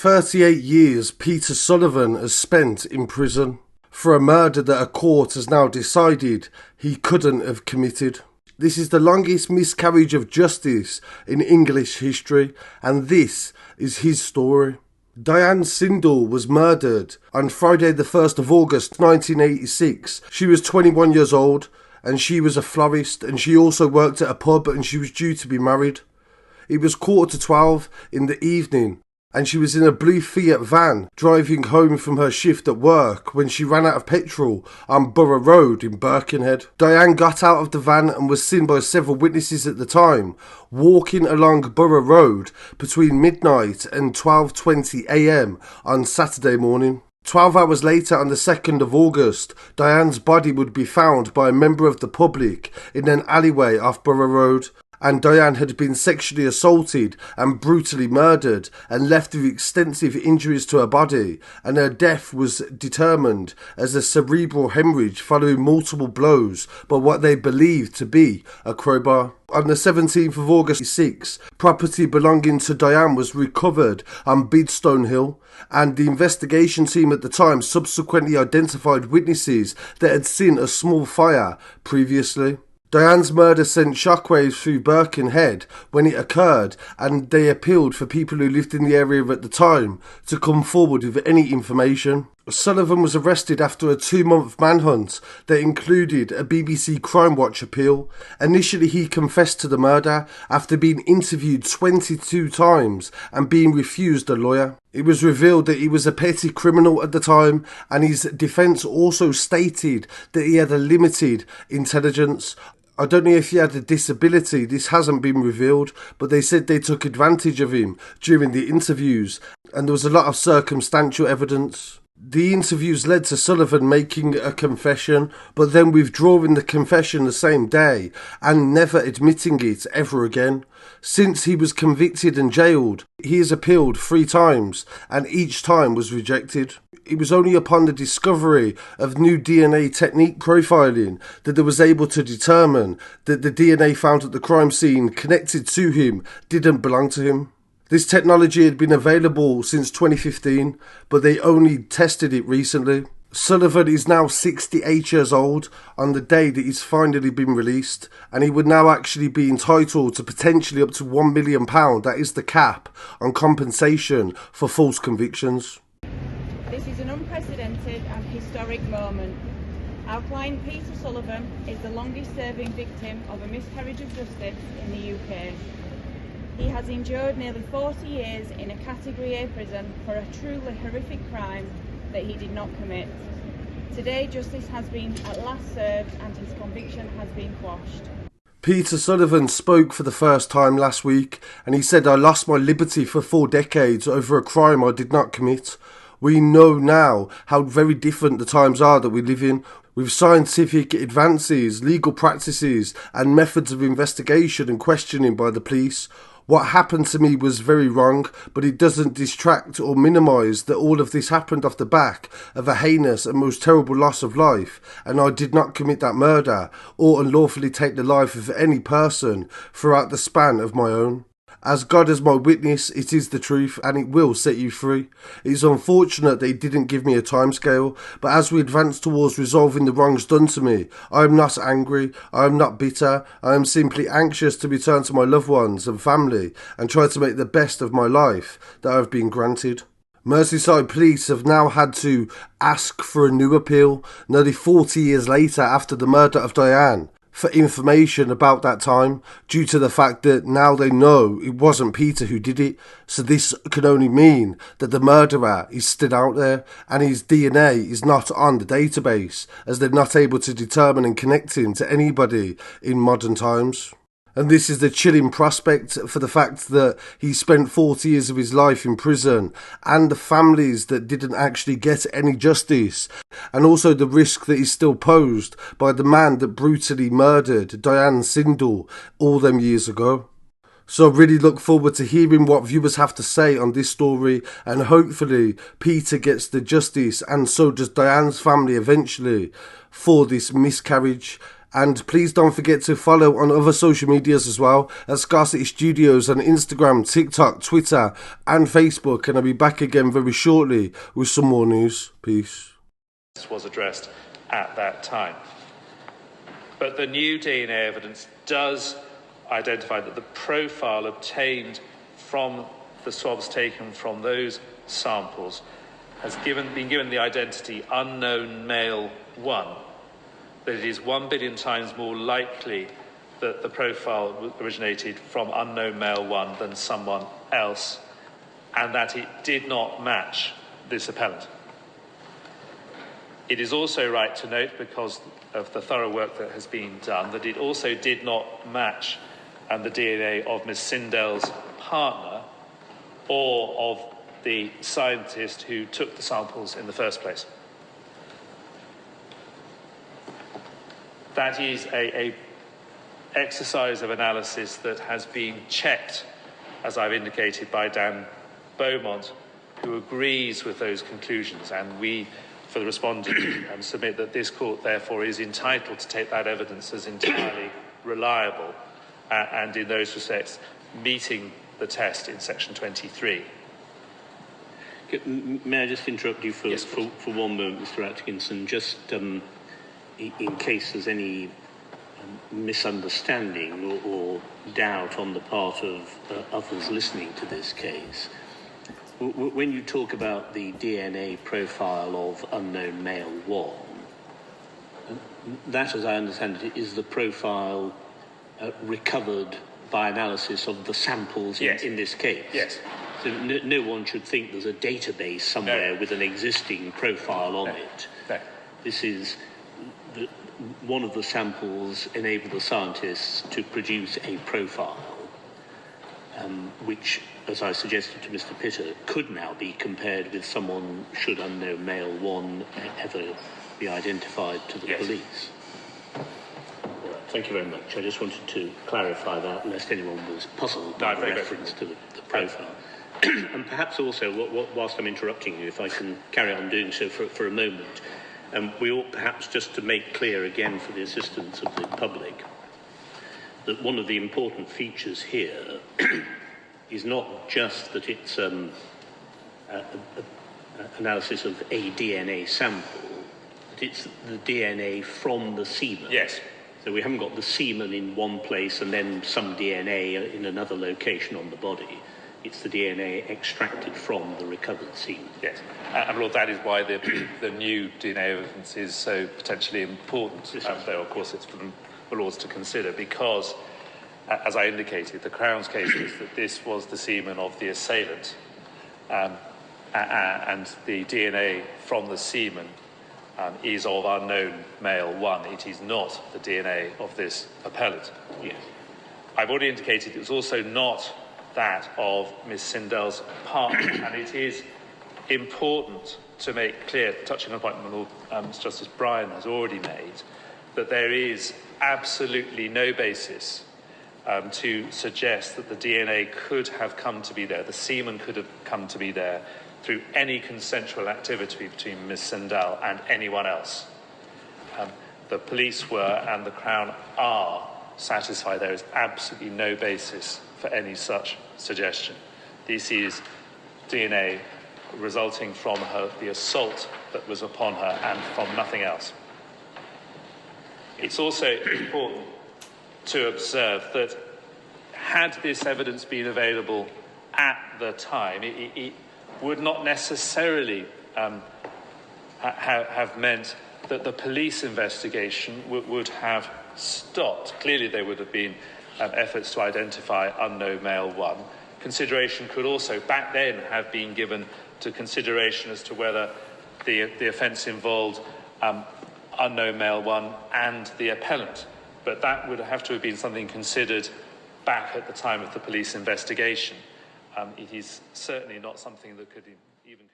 38 years Peter Sullivan has spent in prison for a murder that a court has now decided he couldn't have committed. This is the longest miscarriage of justice in English history, and this is his story. Dianne Sindall was murdered on Friday the 1st of August 1986. She was 21 years old and she was a florist, and she also worked at a pub, and she was due to be married. It was 11:45 in the evening and she was in a blue Fiat van driving home from her shift at work when she ran out of petrol on Borough Road in Birkenhead. Dianne got out of the van and was seen by several witnesses at the time walking along Borough Road between midnight and 12:20 a.m. on Saturday morning. 12 hours later, on the 2nd of August, Dianne's body would be found by a member of the public in an alleyway off Borough Road. And Dianne had been sexually assaulted and brutally murdered and left with extensive injuries to her body, and her death was determined as a cerebral hemorrhage following multiple blows by what they believed to be a crowbar. On the 17th of August 6, property belonging to Dianne was recovered on Bidstone Hill, and the investigation team at the time subsequently identified witnesses that had seen a small fire previously. Dianne's murder sent shockwaves through Birkenhead when it occurred, and they appealed for people who lived in the area at the time to come forward with any information. Sullivan was arrested after a 2-month manhunt that included a BBC Crime Watch appeal. Initially, he confessed to the murder after being interviewed 22 times and being refused a lawyer. It was revealed that he was a petty criminal at the time, and his defence also stated that he had a limited intelligence. I don't know if he had a disability, this hasn't been revealed, but they said they took advantage of him during the interviews, and there was a lot of circumstantial evidence. The interviews led to Sullivan making a confession, but then withdrawing the confession the same day and never admitting it ever again. Since he was convicted and jailed, he has appealed 3 times, and each time was rejected. It was only upon the discovery of new DNA technique profiling that they was able to determine that the DNA found at the crime scene connected to him didn't belong to him. This technology had been available since 2015, but they only tested it recently. Sullivan is now 68 years old on the day that he's finally been released, and he would now actually be entitled to potentially up to £1 million, that is the cap, on compensation for false convictions. This is an unprecedented and historic moment. Our client Peter Sullivan is the longest serving victim of a miscarriage of justice in the UK. He has endured nearly 40 years in a Category A prison for a truly horrific crime that he did not commit. Today, justice has been at last served and his conviction has been quashed. Peter Sullivan spoke for the first time last week, and he said, "I lost my liberty for 4 decades over a crime I did not commit. We know now how very different the times are that we live in, with scientific advances, legal practices and methods of investigation and questioning by the police. What happened to me was very wrong, but it doesn't distract or minimise that all of this happened off the back of a heinous and most terrible loss of life, and I did not commit that murder or unlawfully take the life of any person throughout the span of my own. As God is my witness, it is the truth and it will set you free. It is unfortunate that he didn't give me a timescale, but as we advance towards resolving the wrongs done to me, I am not angry, I am not bitter, I am simply anxious to return to my loved ones and family and try to make the best of my life that I have been granted." Merseyside police have now had to ask for a new appeal, nearly 40 years later after the murder of Dianne, for information about that time, due to the fact that now they know it wasn't Peter who did it. So this can only mean that the murderer is still out there and his DNA is not on the database, as they're not able to determine and connect him to anybody in modern times. And this is the chilling prospect for the fact that he spent 40 years of his life in prison, and the families that didn't actually get any justice, and also the risk that is still posed by the man that brutally murdered Dianne Sindall all them years ago. So I really look forward to hearing what viewers have to say on this story, and hopefully Peter gets the justice and so does Dianne's family eventually for this miscarriage And please don't forget to follow on other social medias as well, at Scarcity Studios on Instagram, TikTok, Twitter and Facebook. And I'll be back again very shortly with some more news. Peace. This was addressed at that time. But the new DNA evidence does identify that the profile obtained from the swabs taken from those samples has been given the identity unknown male 1, that it is 1 billion times more likely that the profile originated from unknown male 1 than someone else, and that it did not match this appellant. It is also right to note, because of the thorough work that has been done, that it also did not match the DNA of Ms. Sindall's partner or of the scientist who took the samples in the first place. That is a exercise of analysis that has been checked, as I've indicated, by Dan Beaumont, who agrees with those conclusions, and we, for the respondent, submit that this court therefore is entitled to take that evidence as entirely reliable and in those respects meeting the test in section 23. May I just interrupt you for, Yes, for one moment, Mr. Atkinson, just in case there's any misunderstanding or doubt on the part of others listening to this case. When you talk about the DNA profile of unknown male 1, that, as I understand it, is the profile recovered by analysis of the samples in this case. Yes. So no one should think there's a database somewhere with an existing profile on it. No. This is one of the samples enabled the scientists to produce a profile, which, as I suggested to Mr. Pitter, could now be compared with someone should unknown male 1 ever be identified to the police. Thank you very much. I just wanted to clarify that, lest anyone was puzzled by the reference to the profile. And perhaps also, whilst I'm interrupting you, if I can carry on doing so for a moment, we ought perhaps just to make clear again for the assistance of the public that one of the important features here is not just that it's analysis of a DNA sample, but it's the DNA from the semen. Yes. So we haven't got the semen in one place and then some DNA in another location on the body. It's the DNA extracted from the recovered semen. Yes, and Lord, that is why the new DNA evidence is so potentially important. Though, of course, it's for the laws to consider, because, as I indicated, the Crown's case is that this was the semen of the assailant, and the DNA from the semen is of unknown male 1. It is not the DNA of this appellant. Yes. I've already indicated it was also not that of Ms. Sindall's partner, and it is important to make clear, touching on a point that Justice Bryan has already made, that there is absolutely no basis to suggest that the DNA could have come to be there, the semen could have come to be there through any consensual activity between Ms. Sindall and anyone else. The police were, and the Crown are, satisfied there is absolutely no basis for any such suggestion. This is DNA resulting from the assault that was upon her and from nothing else. It's also important to observe that had this evidence been available at the time, it would not necessarily have meant that the police investigation would have stopped. Clearly there would have been efforts to identify unknown male 1. Consideration could also, back then, have been given to consideration as to whether the offence involved unknown male 1 and the appellant. But that would have to have been something considered back at the time of the police investigation. It is certainly not something that could even